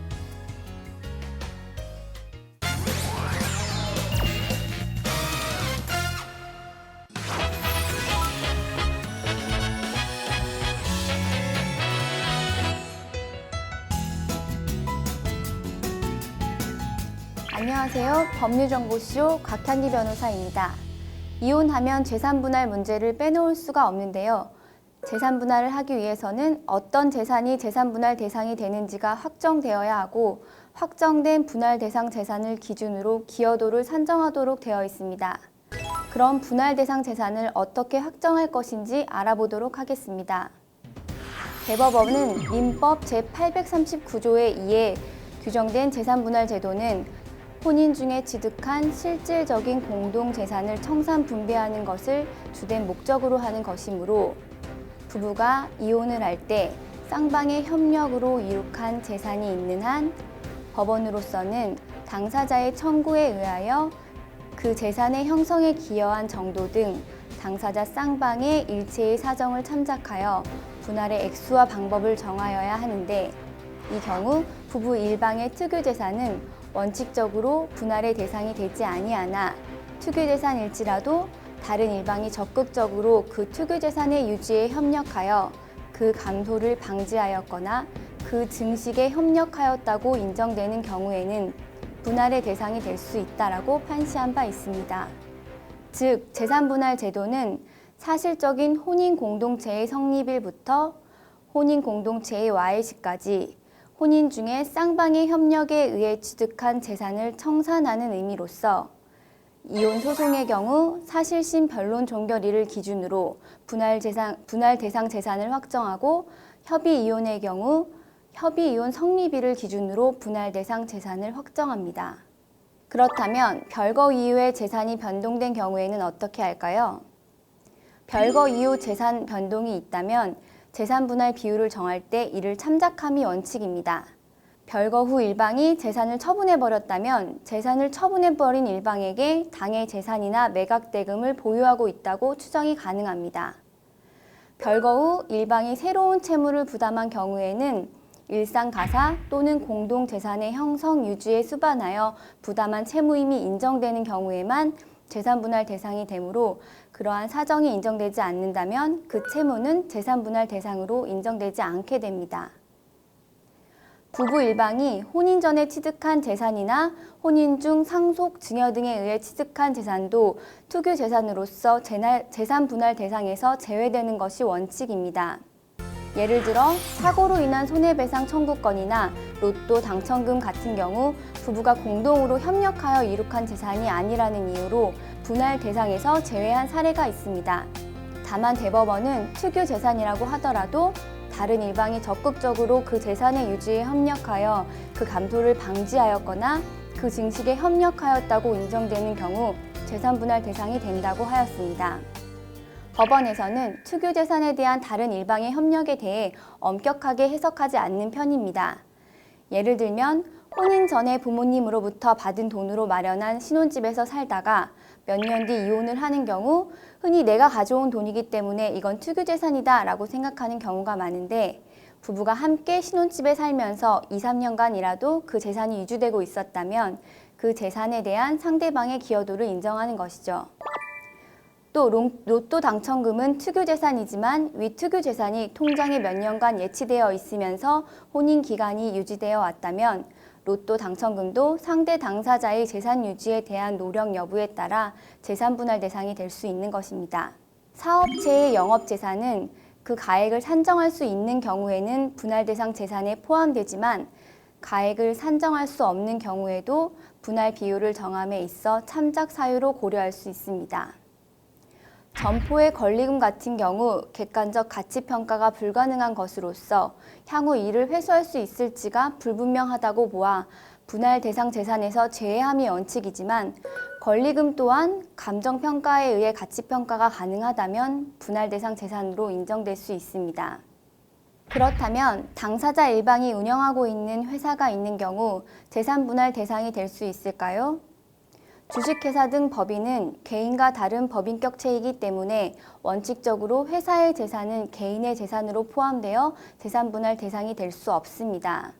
안녕하세요. 법률정보쇼 곽향기 변호사입니다. 이혼하면 재산분할 문제를 빼놓을 수가 없는데요. 재산분할을 하기 위해서는 어떤 재산이 재산분할 대상이 되는지가 확정되어야 하고, 확정된 분할 대상 재산을 기준으로 기여도를 산정하도록 되어 있습니다. 그럼 분할 대상 재산을 어떻게 확정할 것인지 알아보도록 하겠습니다. 대법원은 민법 제839조에 의해 규정된 재산분할 제도는 혼인 중에 취득한 실질적인 공동재산을 청산 분배하는 것을 주된 목적으로 하는 것이므로, 부부가 이혼을 할 때 쌍방의 협력으로 이룩한 재산이 있는 한 법원으로서는 당사자의 청구에 의하여 그 재산의 형성에 기여한 정도 등 당사자 쌍방의 일체의 사정을 참작하여 분할의 액수와 방법을 정하여야 하는데, 이 경우 부부 일방의 특유재산은 원칙적으로 분할의 대상이 되지 아니하나 특유재산일지라도 다른 일방이 적극적으로 그 특유재산의 유지에 협력하여 그 감소를 방지하였거나 그 증식에 협력하였다고 인정되는 경우에는 분할의 대상이 될 수 있다라고 판시한 바 있습니다. 즉, 재산분할 제도는 사실적인 혼인공동체의 성립일부터 혼인공동체의 와해 시까지 혼인 중에 쌍방의 협력에 의해 취득한 재산을 청산하는 의미로서, 이혼 소송의 경우 사실심 변론 종결일을 기준으로 분할 대상 재산을 확정하고, 협의 이혼의 경우 협의 이혼 성립일을 기준으로 분할 대상 재산을 확정합니다. 그렇다면 별거 이후에 재산이 변동된 경우에는 어떻게 할까요? 별거 이후 재산 변동이 있다면 재산 분할 비율을 정할 때 이를 참작함이 원칙입니다. 별거 후 일방이 재산을 처분해버렸다면 재산을 처분해버린 일방에게 당해 재산이나 매각대금을 보유하고 있다고 추정이 가능합니다. 별거 후 일방이 새로운 채무를 부담한 경우에는 일상가사 또는 공동재산의 형성 유지에 수반하여 부담한 채무임이 인정되는 경우에만 재산분할 대상이 되므로, 그러한 사정이 인정되지 않는다면 그 채무는 재산분할 대상으로 인정되지 않게 됩니다. 부부 일방이 혼인 전에 취득한 재산이나 혼인 중 상속, 증여 등에 의해 취득한 재산도 투규 재산으로서 재산분할 대상에서 제외되는 것이 원칙입니다. 예를 들어 사고로 인한 손해배상 청구권이나 로또 당첨금 같은 경우 부부가 공동으로 협력하여 이룩한 재산이 아니라는 이유로 분할 대상에서 제외한 사례가 있습니다. 다만 대법원은 특유 재산이라고 하더라도 다른 일방이 적극적으로 그 재산의 유지에 협력하여 그 감소를 방지하였거나 그 증식에 협력하였다고 인정되는 경우 재산분할 대상이 된다고 하였습니다. 법원에서는 특유 재산에 대한 다른 일방의 협력에 대해 엄격하게 해석하지 않는 편입니다. 예를 들면 혼인 전에 부모님으로부터 받은 돈으로 마련한 신혼집에서 살다가 몇 년 뒤 이혼을 하는 경우 흔히 내가 가져온 돈이기 때문에 이건 특유재산이다 라고 생각하는 경우가 많은데, 부부가 함께 신혼집에 살면서 2, 3년간이라도 그 재산이 유지되고 있었다면 그 재산에 대한 상대방의 기여도를 인정하는 것이죠. 또 로또 당첨금은 특유재산이지만 위 특유재산이 통장에 몇 년간 예치되어 있으면서 혼인 기간이 유지되어 왔다면 로또 당첨금도 상대 당사자의 재산 유지에 대한 노력 여부에 따라 재산 분할 대상이 될 수 있는 것입니다. 사업체의 영업재산은 그 가액을 산정할 수 있는 경우에는 분할 대상 재산에 포함되지만 가액을 산정할 수 없는 경우에도 분할 비율을 정함에 있어 참작 사유로 고려할 수 있습니다. 점포의 권리금 같은 경우 객관적 가치평가가 불가능한 것으로서 향후 이를 회수할 수 있을지가 불분명하다고 보아 분할 대상 재산에서 제외함이 원칙이지만, 권리금 또한 감정평가에 의해 가치평가가 가능하다면 분할 대상 재산으로 인정될 수 있습니다. 그렇다면 당사자 일방이 운영하고 있는 회사가 있는 경우 재산 분할 대상이 될 수 있을까요? 주식회사 등 법인은 개인과 다른 법인격체이기 때문에 원칙적으로 회사의 재산은 개인의 재산으로 포함되어 재산 분할 대상이 될 수 없습니다.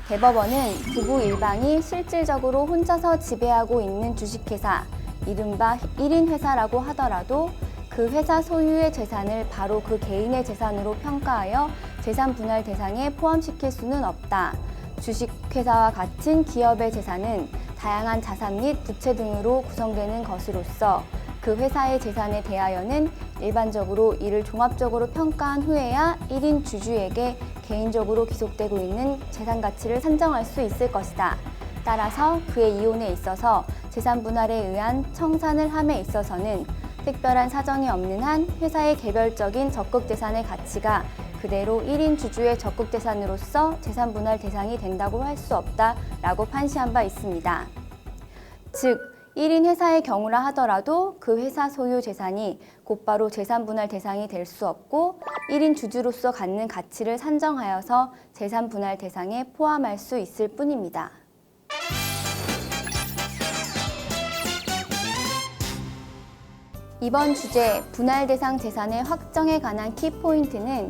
대법원은 부부 일방이 실질적으로 혼자서 지배하고 있는 주식회사, 이른바 1인 회사라고 하더라도 그 회사 소유의 재산을 바로 그 개인의 재산으로 평가하여 재산 분할 대상에 포함시킬 수는 없다. 주식회사와 같은 기업의 재산은 다양한 자산 및 부채 등으로 구성되는 것으로서 그 회사의 재산에 대하여는 일반적으로 이를 종합적으로 평가한 후에야 1인 주주에게 개인적으로 기속되고 있는 재산 가치를 산정할 수 있을 것이다. 따라서 그의 이혼에 있어서 재산 분할에 의한 청산을 함에 있어서는 특별한 사정이 없는 한 회사의 개별적인 적극 재산의 가치가 그대로 1인 주주의 적극 재산으로서 재산 분할 대상이 된다고 할 수 없다라고 판시한 바 있습니다. 즉, 1인 회사의 경우라 하더라도 그 회사 소유 재산이 곧바로 재산 분할 대상이 될 수 없고 1인 주주로서 갖는 가치를 산정하여서 재산 분할 대상에 포함할 수 있을 뿐입니다. 이번 주제 분할 대상 재산의 확정에 관한 키포인트는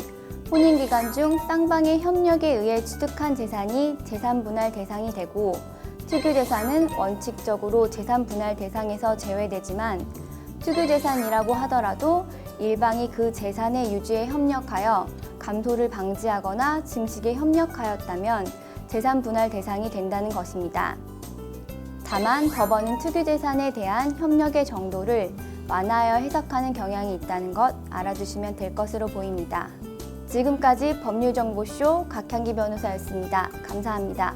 혼인기간 중 쌍방의 협력에 의해 취득한 재산이 재산 분할 대상이 되고, 특유재산은 원칙적으로 재산 분할 대상에서 제외되지만, 특유재산이라고 하더라도 일방이 그 재산의 유지에 협력하여 감소를 방지하거나 증식에 협력하였다면 재산 분할 대상이 된다는 것입니다. 다만 법원은 특유재산에 대한 협력의 정도를 완화하여 해석하는 경향이 있다는 것 알아두시면 될 것으로 보입니다. 지금까지 법률정보쇼 각향기 변호사였습니다. 감사합니다.